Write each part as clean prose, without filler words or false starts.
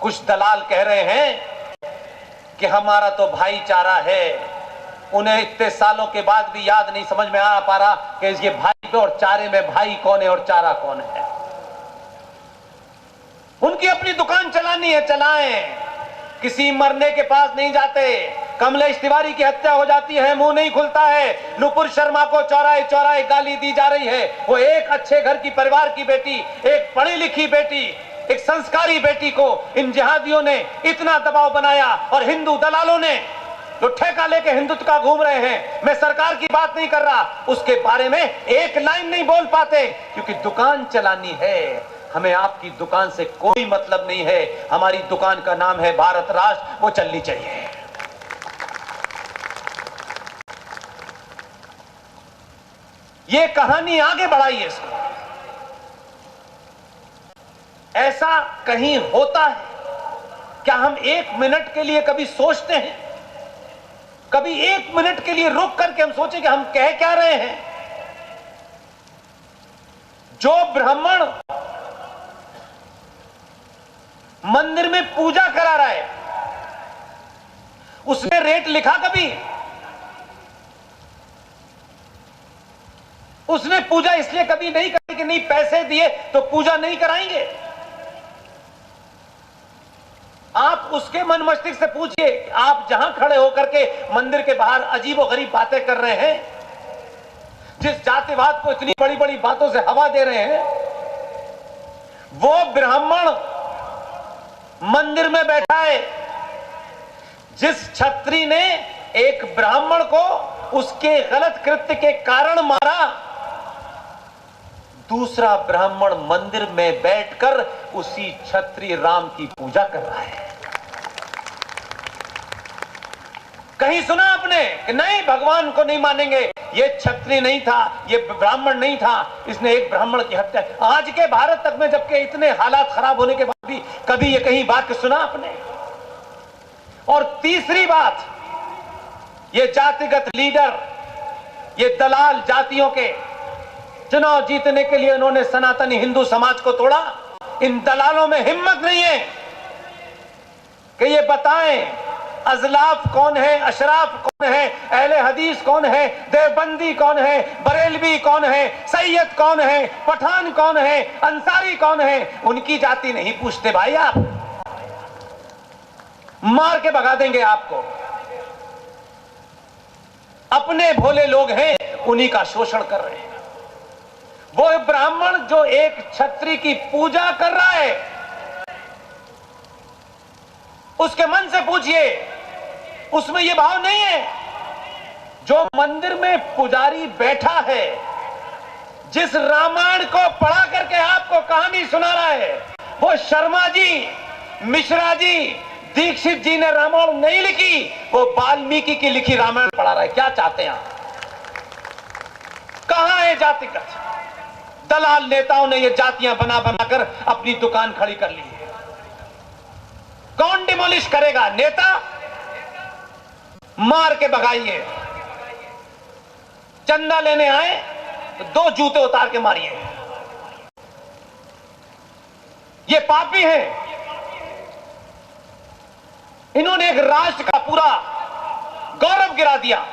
कुछ दलाल कह रहे हैं कि हमारा तो भाईचारा है। उन्हें इतने सालों के बाद भी याद नहीं समझ में आ पा रहा कि ये भाई और चारे में भाई कौन है और चारा कौन है। उनकी अपनी दुकान चलानी है, चलाएं, किसी मरने के पास नहीं जाते। कमलेश तिवारी की हत्या हो जाती है, मुंह नहीं खुलता है। नुपुर शर्मा को चौराहे चौराहे गाली दी जा रही है। वो एक अच्छे घर की परिवार की बेटी, एक पढ़ी लिखी बेटी, एक संस्कारी बेटी को इन जिहादियों ने इतना दबाव बनाया और हिंदू दलालों ने जो ठेका लेके हिंदुत्व का घूम रहे हैं। मैं सरकार की बात नहीं कर रहा, उसके बारे में एक लाइन नहीं बोल पाते क्योंकि दुकान चलानी है। हमें आपकी दुकान से कोई मतलब नहीं है। हमारी दुकान का नाम है भारत राष्ट्र, वो चलनी चाहिए। ये कहानी आगे बढ़ाइए इसको। ऐसा कहीं होता है क्या? हम एक मिनट के लिए कभी सोचते हैं? कभी एक मिनट के लिए रुक करके हम सोचें कि हम कह क्या रहे हैं? जो ब्राह्मण मंदिर में पूजा करा रहा है, उसने रेट लिखा कभी? उसने पूजा इसलिए कभी नहीं करी कि नहीं पैसे दिए तो पूजा नहीं कराएंगे। आप उसके मन मस्तिष्क से पूछिए, आप जहां खड़े होकर के मंदिर के बाहर अजीबोगरीब बातें कर रहे हैं, जिस जातिवाद को इतनी बड़ी बड़ी बातों से हवा दे रहे हैं, वो ब्राह्मण मंदिर में बैठा है। जिस छत्री ने एक ब्राह्मण को उसके गलत कृत्य के कारण मारा, दूसरा ब्राह्मण मंदिर में बैठकर उसी छत्री राम की पूजा कर रहा है। कहीं सुना आपने कि नहीं भगवान को नहीं मानेंगे, ये छत्री नहीं था, ये ब्राह्मण नहीं था, इसने एक ब्राह्मण की हत्या। आज के भारत तक में जबकि इतने हालात खराब होने के बाद भी कभी ये कहीं बात सुना आपने? और तीसरी बात, ये जातिगत लीडर, ये दलाल जातियों के चुनाव जीतने के लिए उन्होंने सनातनी हिंदू समाज को तोड़ा। इन दलालों में हिम्मत नहीं है कि ये बताएं अजलाफ कौन है, अशराफ कौन है, अहले हदीस कौन है, देवबंदी कौन है, बरेलवी कौन है, सैयद कौन है, पठान कौन है, अंसारी कौन है। उनकी जाति नहीं पूछते भाई। आप मार के भगा देंगे आपको। अपने भोले लोग हैं, उन्हीं का शोषण कर रहे हैं। वो ब्राह्मण जो एक छत्री की पूजा कर रहा है, उसके मन से पूछिए, उसमें यह भाव नहीं है। जो मंदिर में पुजारी बैठा है, जिस रामायण को पढ़ा करके आपको कहानी सुना रहा है, वो शर्मा जी, मिश्रा जी, दीक्षित जी ने रामायण नहीं लिखी, वो वाल्मीकि की लिखी रामायण पढ़ा रहा है। क्या चाहते हैं आप? कहां है जातिगत? दलाल नेताओं ने ये जातियां बना बनाकर अपनी दुकान खड़ी कर ली है। कौन डिमोलिश करेगा? नेता? मार के भगाइए। चंदा लेने आए तो 2 जूते उतार के मारिए। ये पापी हैं। इन्होंने एक राष्ट्र का पूरा गौरव गिरा दिया।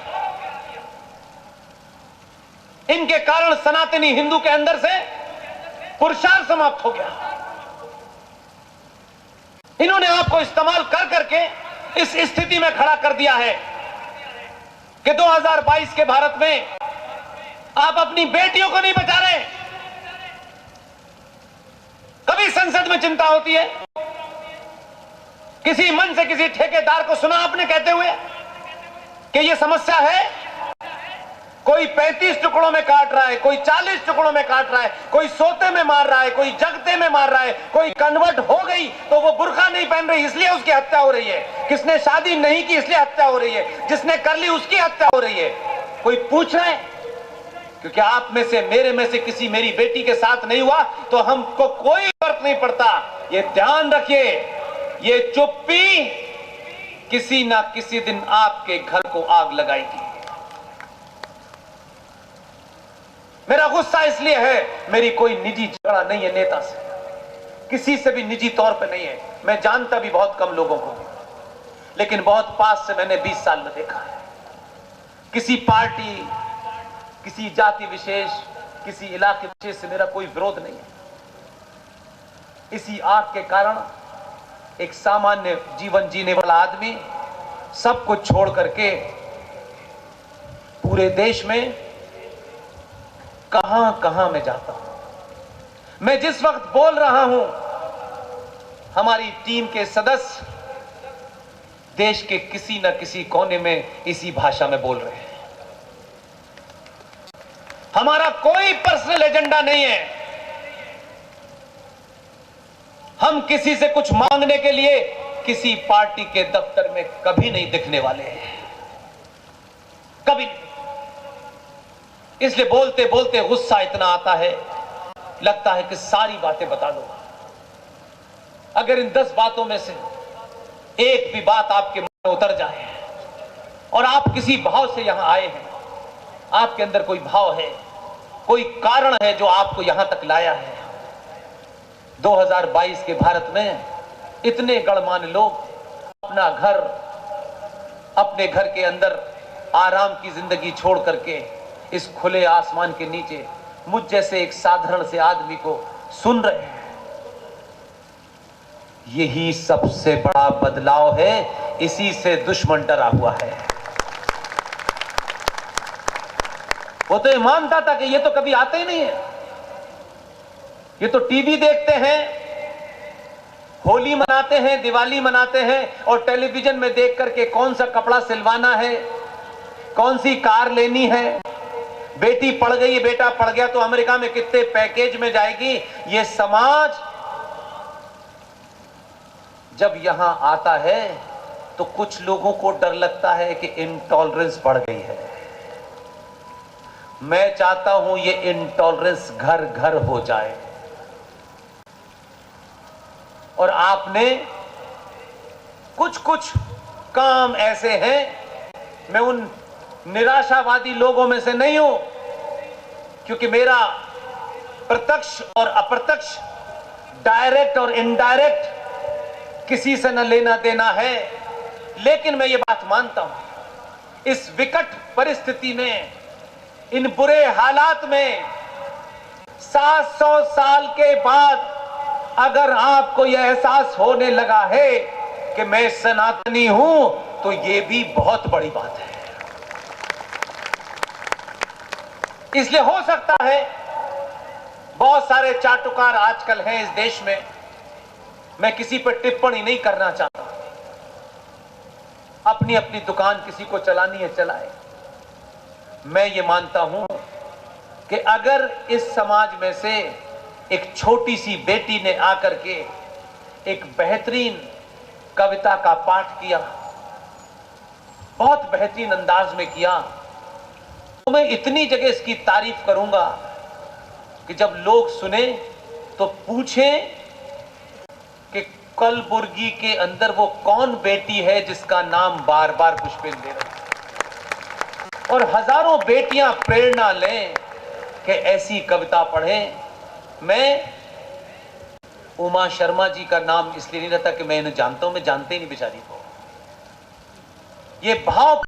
इनके कारण सनातनी हिंदू के अंदर से पुरुषार्थ समाप्त हो गया। इन्होंने आपको इस्तेमाल कर करके इस स्थिति में खड़ा कर दिया है कि 2022 के भारत में आप अपनी बेटियों को नहीं बचा रहे। कभी संसद में चिंता होती है? किसी मन से किसी ठेकेदार को सुना आपने कहते हुए कि यह समस्या है? कोई 35 टुकड़ों में काट रहा है, कोई 40 टुकड़ों में काट रहा है, कोई सोते में मार रहा है, कोई जगते में मार रहा है, कोई कन्वर्ट हो गई तो वो बुर्का नहीं पहन रही इसलिए उसकी हत्या हो रही है, किसने शादी नहीं की इसलिए हत्या हो रही है, जिसने कर ली उसकी हत्या हो रही है। कोई पूछ रहा है? क्योंकि आप में से, मेरे में से किसी मेरी बेटी के साथ नहीं हुआ तो हमको कोई फर्क नहीं पड़ता। ये ध्यान रखिए, ये चुप्पी किसी ना किसी दिन आपके घर को आग लगाएगी। मेरा गुस्सा इसलिए है, मेरी कोई निजी झगड़ा नहीं है नेता से, किसी से भी निजी तौर पे नहीं है, मैं जानता भी बहुत कम लोगों को, लेकिन बहुत पास से मैंने 20 साल में देखा है। किसी पार्टी, किसी जाति विशेष, किसी इलाके विशेष से मेरा कोई विरोध नहीं है। इसी आग के कारण एक सामान्य जीवन जीने वाला आदमी सब कुछ छोड़ करके पूरे देश में कहां कहां मैं जाता हूं। मैं जिस वक्त बोल रहा हूं, हमारी टीम के सदस्य देश के किसी न किसी कोने में इसी भाषा में बोल रहे हैं। हमारा कोई पर्सनल एजेंडा नहीं है। हम किसी से कुछ मांगने के लिए किसी पार्टी के दफ्तर में कभी नहीं दिखने वाले हैं, कभी नहीं। इसलिए बोलते बोलते गुस्सा इतना आता है, लगता है कि सारी बातें बता दो। अगर इन 10 बातों में से एक भी बात आपके मन में उतर जाए और आप किसी भाव से यहां आए हैं, आपके अंदर कोई भाव है, कोई कारण है जो आपको यहां तक लाया है। 2022 के भारत में इतने गणमान्य लोग अपने घर के अंदर आराम की जिंदगी छोड़ करके इस खुले आसमान के नीचे मुझ जैसे एक साधारण से आदमी को सुन रहे हैं। यही सबसे बड़ा बदलाव है। इसी से दुश्मन डरा हुआ है। वो तो ये मानता था कि ये तो कभी आते ही नहीं है, ये तो टीवी देखते हैं, होली मनाते हैं, दिवाली मनाते हैं और टेलीविजन में देख करके कौन सा कपड़ा सिलवाना है, कौन सी कार लेनी है, बेटी पढ़ गई, बेटा पढ़ गया तो अमेरिका में कितने पैकेज में जाएगी। ये समाज जब यहां आता है तो कुछ लोगों को डर लगता है कि इंटॉलरेंस बढ़ गई है। मैं चाहता हूं ये इंटॉलरेंस घर घर हो जाए। और आपने कुछ कुछ काम ऐसे हैं, मैं उन निराशावादी लोगों में से नहीं हूं, क्योंकि मेरा प्रत्यक्ष और अप्रत्यक्ष, डायरेक्ट और इनडायरेक्ट किसी से न लेना देना है। लेकिन मैं ये बात मानता हूं, इस विकट परिस्थिति में, इन बुरे हालात में 700 साल के बाद अगर आपको यह एहसास होने लगा है कि मैं सनातनी हूं, तो यह भी बहुत बड़ी बात है। इसलिए हो सकता है बहुत सारे चाटुकार आजकल हैं इस देश में, मैं किसी पर टिप्पणी नहीं करना चाहता। अपनी अपनी दुकान किसी को चलानी है चलाए। मैं ये मानता हूं कि अगर इस समाज में से एक छोटी सी बेटी ने आकर के एक बेहतरीन कविता का पाठ किया, बहुत बेहतरीन अंदाज में किया, तो मैं इतनी जगह इसकी तारीफ करूंगा कि जब लोग सुने तो पूछें कि कलबुर्गी के अंदर वो कौन बेटी है जिसका नाम बार बार पुष्पेंद्र दे रहा है। और हजारों बेटियां प्रेरणा लें कि ऐसी कविता पढ़ें। मैं उमा शर्मा जी का नाम इसलिए नहीं रहता कि मैं इन्हें जानता हूं, मैं जानते ही नहीं बेचारी को। ये भाव